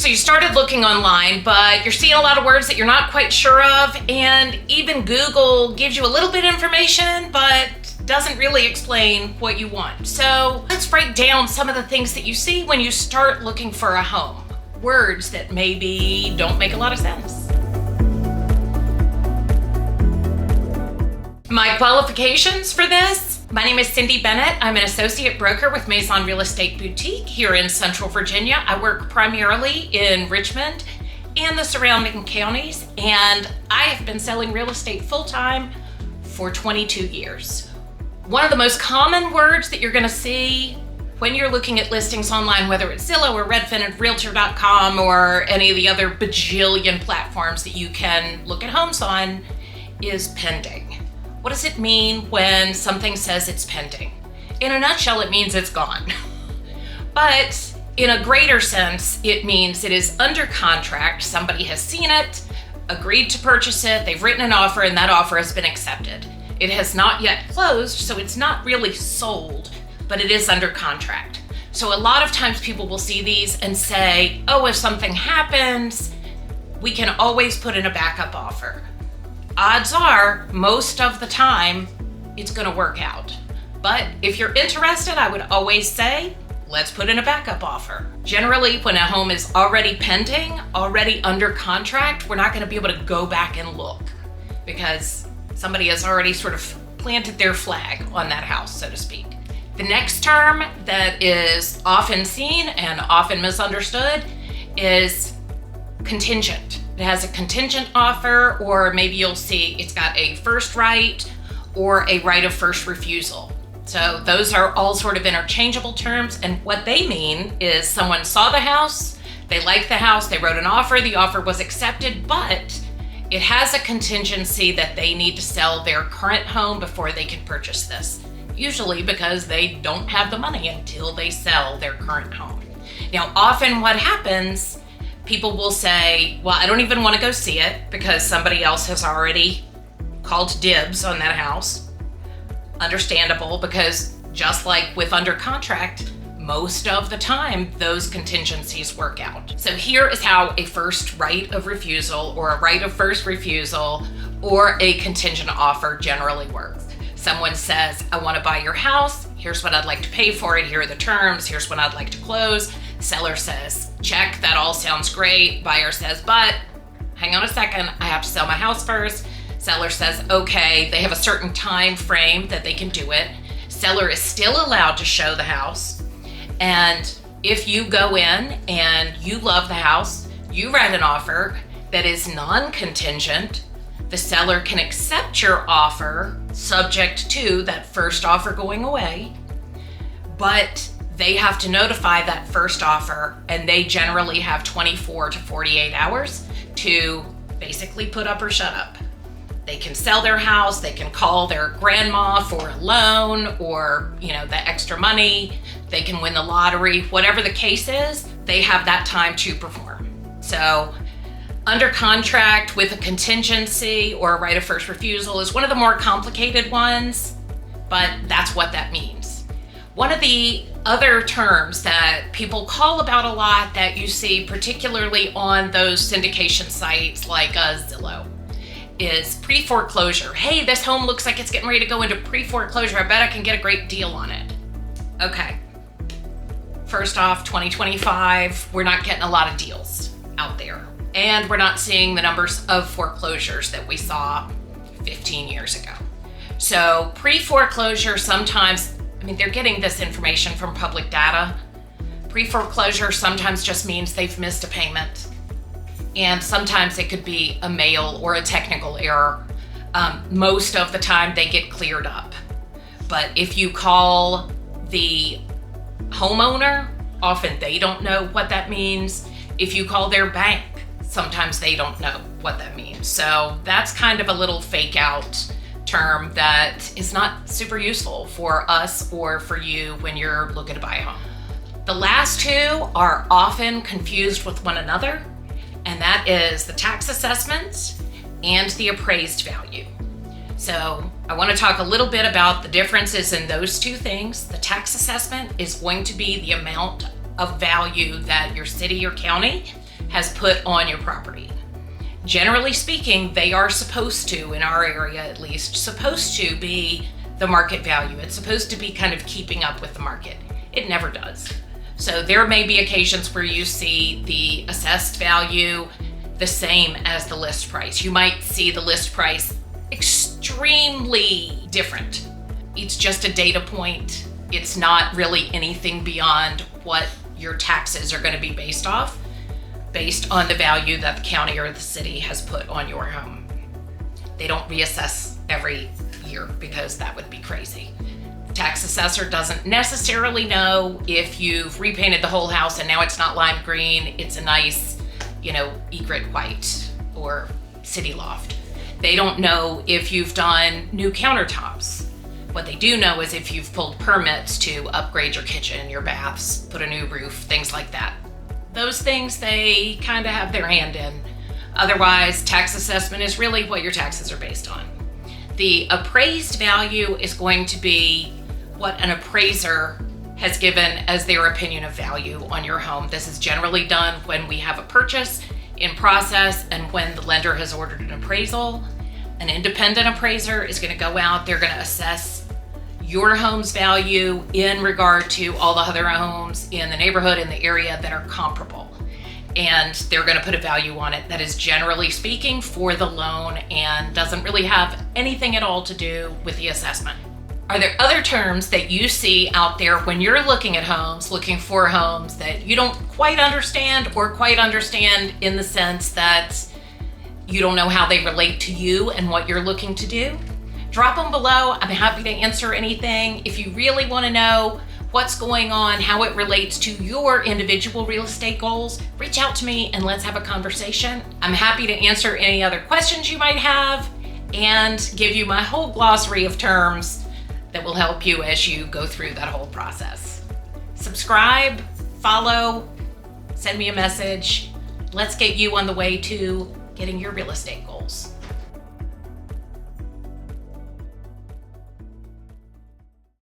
So you started looking online, but you're seeing a lot of words that you're not quite sure of, and even Google gives you a little bit of information, but doesn't really explain what you want. So let's break down some of the things that you see when you start looking for a home. Words that maybe don't make a lot of sense. My qualifications for this: my name is Cindy Bennett. I'm an associate broker with Maison Real Estate Boutique here in Central Virginia. I work primarily in Richmond and the surrounding counties, and I have been selling real estate full-time for 22 years. One of the most common words that you're gonna see when you're looking at listings online, whether it's Zillow or Redfin and Realtor.com or any of the other bajillion platforms that you can look at homes on, is pending. What does it mean when something says it's pending? In a nutshell, it means it's gone. But in a greater sense, it means it is under contract. Somebody has seen it, agreed to purchase it, they've written an offer, and that offer has been accepted. It has not yet closed, so it's not really sold, but it is under contract. So a lot of times people will see these and say, oh, if something happens, we can always put in a backup offer. Odds are, most of the time, it's gonna work out. But if you're interested, I would always say, let's put in a backup offer. Generally, when a home is already pending, already under contract, we're not gonna be able to go back and look because somebody has already sort of planted their flag on that house, so to speak. The next term that is often seen and often misunderstood is contingent. It has a contingent offer, or maybe you'll see it's got a first right or a right of first refusal. So those are all sort of interchangeable terms, and what they mean is someone saw the house, they liked the house, they wrote an offer, the offer was accepted, but it has a contingency that they need to sell their current home before they can purchase this. Usually because they don't have the money until they sell their current home. Now, often what happens, people will say, well, I don't even want to go see it because somebody else has already called dibs on that house. Understandable, because just like with under contract, most of the time those contingencies work out. So here is how a first right of refusal or a right of first refusal or a contingent offer generally works. Someone says, I want to buy your house. Here's what I'd like to pay for it. Here are the terms. Here's when I'd like to close. Seller says, check, that all sounds great. Buyer says, but hang on a second, I have to sell my house first. Seller says, okay, they have a certain time frame that they can do it. Seller is still allowed to show the house. And if you go in and you love the house, you write an offer that is non-contingent, the seller can accept your offer subject to that first offer going away, but they have to notify that first offer, and they generally have 24 to 48 hours to basically put up or shut up. They can sell their house, they can call their grandma for a loan or, the extra money, they can win the lottery, whatever the case is, they have that time to perform. So under contract with a contingency or a right of first refusal is one of the more complicated ones, but that's what that means. One of the other terms that people call about a lot that you see particularly on those syndication sites like Zillow is pre-foreclosure. Hey, this home looks like it's getting ready to go into pre-foreclosure. I bet I can get a great deal on it. Okay. First off, 2025, we're not getting a lot of deals out there. And we're not seeing the numbers of foreclosures that we saw 15 years ago. So pre-foreclosure sometimes, they're getting this information from public data. Pre-foreclosure sometimes just means they've missed a payment. And sometimes it could be a mail or a technical error. Most of the time they get cleared up. But if you call the homeowner, often they don't know what that means. If you call their bank, sometimes they don't know what that means. So that's kind of a little fake out term that is not super useful for us or for you when you're looking to buy a home. The last two are often confused with one another, and that is the tax assessment and the appraised value. So I want to talk a little bit about the differences in those two things. The tax assessment is going to be the amount of value that your city or county has put on your property. Generally speaking, they are supposed to, in our area at least, supposed to be the market value. It's supposed to be kind of keeping up with the market. It never does. So there may be occasions where you see the assessed value the same as the list price. You might see the list price extremely different. It's just a data point. It's not really anything beyond what your taxes are going to be based on the value that the county or the city has put on your home. They don't reassess every year because that would be crazy. The tax assessor doesn't necessarily know if you've repainted the whole house and now it's not lime green, it's a nice, egret white or city loft. They don't know if you've done new countertops. What they do know is if you've pulled permits to upgrade your kitchen, your baths, put a new roof, things like that. Those things they kind of have their hand in. Otherwise, tax assessment is really what your taxes are based on. The appraised value is going to be what an appraiser has given as their opinion of value on your home. This is generally done when we have a purchase in process and when the lender has ordered an appraisal. An independent appraiser is going to go out, they're going to assess your home's value in regard to all the other homes in the neighborhood, in the area that are comparable. And they're going to put a value on it that is generally speaking for the loan and doesn't really have anything at all to do with the assessment. Are there other terms that you see out there when you're looking at homes, looking for homes that you don't quite understand or quite understand in the sense that you don't know how they relate to you and what you're looking to do? Drop them below. I'm happy to answer anything. If you really want to know what's going on, how it relates to your individual real estate goals, reach out to me and let's have a conversation. I'm happy to answer any other questions you might have and give you my whole glossary of terms that will help you as you go through that whole process. Subscribe, follow, send me a message. Let's get you on the way to getting your real estate goals.